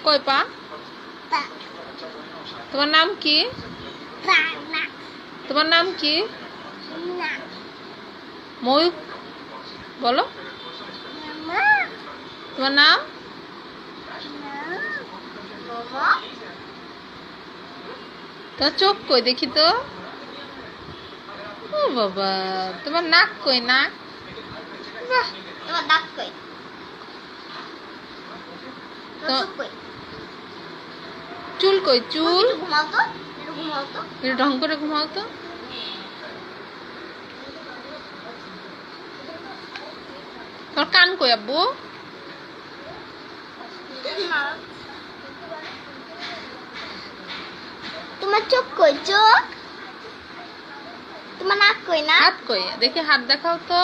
কয় পা? তোমার নাম কি? তোমার নাম কি? ময়ূক বলো। তোমার নাম? তোমার চোখ কই দেখি তো। ও বাবা, তোমার নাক কই? নাক? বাহ, তোমার দাঁত কই? চুল কই? চুল ঘুমাও তো, একটু ঢং করে ঘুমাও তো। তোমার কান কই আব্বু? তোমার চোখ কই? চোখ? তোমার নাক কই? না হাত কই দেখি, হাত দেখাও তো।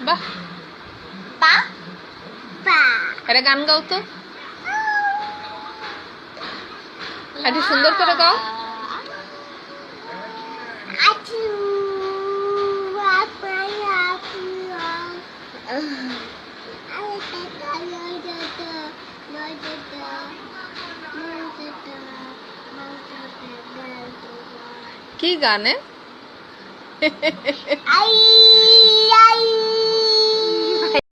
বাহ, পা? পা। এটা গান গাও তো, একটু সুন্দর করে গাও। কি গানে? I I